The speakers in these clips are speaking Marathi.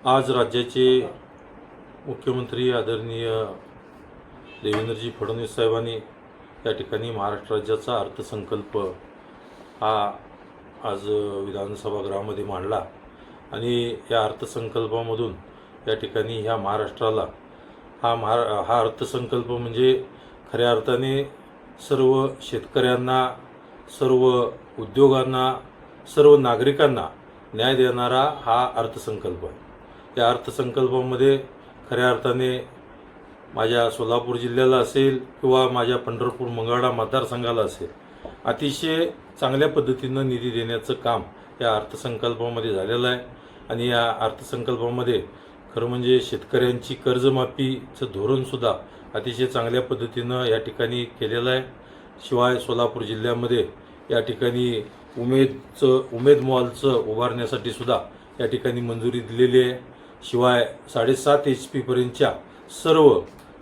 आज राज्याचे मुख्यमंत्री आदरणीय देवेंद्रजी फडणवीस साहेबांनी या ठिकाणी महाराष्ट्र राज्याचा अर्थसंकल्प हा आज विधानसभा गृहामध्ये मांडला आणि या अर्थसंकल्पामधून या ठिकाणी ह्या महाराष्ट्राला हा अर्थसंकल्प म्हणजे खऱ्या अर्थाने सर्व शेतकऱ्यांना, सर्व उद्योगांना, सर्व नागरिकांना न्याय देणारा हा अर्थसंकल्प आहे। या अर्थसंकल्पामध्ये खऱ्या अर्थाने माझ्या सोलापूर जिल्ह्याला असेल किंवा माझ्या पंढरपूर मंगळवेढा मतदारसंघाला असेल अतिशय चांगल्या पद्धतीनं निधी देण्याचं काम या अर्थसंकल्पामध्ये झालेलं आहे। आणि या अर्थसंकल्पामध्ये खरं म्हणजे शेतकऱ्यांची कर्जमाफीचं धोरणसुद्धा अतिशय चांगल्या पद्धतीनं या ठिकाणी केलेलं आहे। शिवाय सोलापूर जिल्ह्यामध्ये या ठिकाणी उमेद मॉलचं उभारण्यासाठी सुद्धा या ठिकाणी मंजुरी दिलेली आहे। शिवाय 7.5 HP पर्यंतच्या सर्व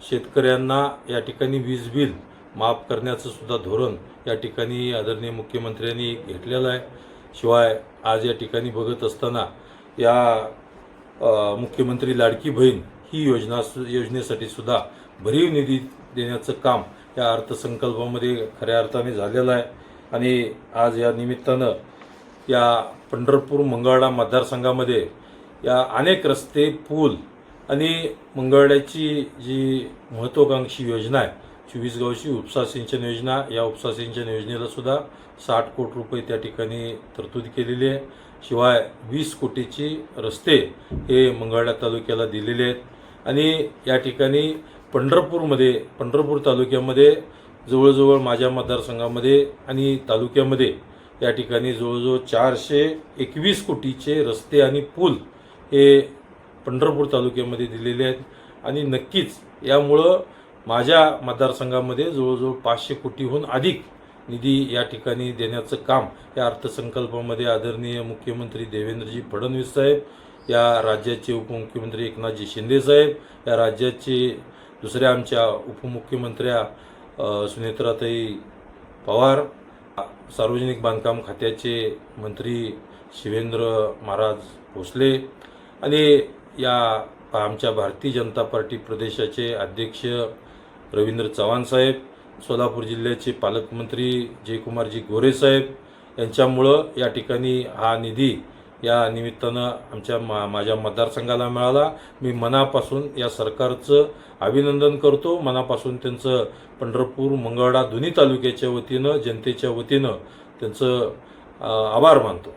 शेतकऱ्यांना या ठिकाणी वीज बिल माफ करण्याचं सुद्धा धोरण या ठिकाणी आदरणीय मुख्यमंत्र्यांनी घेतलेलं आहे। शिवाय आज या ठिकाणी बघत असताना या मुख्यमंत्री लाडकी बहीण ही योजनेसाठी सुद्धा भरीव निधी देण्याचं काम या अर्थसंकल्पामध्ये खऱ्या अर्थाने झालेलं आहे। आणि आज या निमित्तानं या पंढरपूर मंगळवेढा मतदारसंघामध्ये या अनेक रस्ते, पूल आणि मंगळवेढ्याची जी महत्त्वाकांक्षी योजना आहे 24 गावची उपसा सिंचन योजना, या उपसा सिंचन योजनेला सुद्धा 60 कोटी रुपये त्या ठिकाणी तरतूद केलेली आहे। शिवाय 20 कोटीची रस्ते हे मंगळवेढा तालुक्याला दिलेले आहेत। आणि या ठिकाणी पंढरपूर तालुक्यामध्ये जवळजवळ माझ्या मतदारसंघामध्ये आणि तालुक्यामध्ये या ठिकाणी जवळजवळ 421 कोटीचे रस्ते आणि पूल हे पंढरपूर तालुक्यामध्ये दिलेले आहेत। आणि नक्कीच यामुळं माझ्या मतदारसंघामध्ये जवळजवळ 500 कोटीहून अधिक निधी या ठिकाणी देण्याचं काम या अर्थसंकल्पामध्ये आदरणीय मुख्यमंत्री देवेंद्रजी फडणवीस साहेब, या राज्याचे उपमुख्यमंत्री एकनाथजी शिंदे साहेब, या राज्याचे दुसऱ्या आमच्या उपमुख्यमंत्र्या सुनेत्राताई पवार, सार्वजनिक बांधकाम खात्याचे मंत्री शिवेंद्र महाराज भोसले आणि या आमच्या भारतीय जनता पार्टी प्रदेशाचे अध्यक्ष रवींद्र चव्हाण साहेब, सोलापूर जिल्ह्याचे पालकमंत्री जयकुमारजी गोरे साहेब यांच्यामुळं या ठिकाणी हा निधी या निमित्तानं माझ्या मतदारसंघाला मिळाला। मी मनापासून या सरकारचं अभिनंदन करतो, मनापासून त्यांचं पंढरपूर मंगळवेढा दोन्ही तालुक्याच्या वतीनं, जनतेच्या वतीनं त्यांचं आभार मानतो।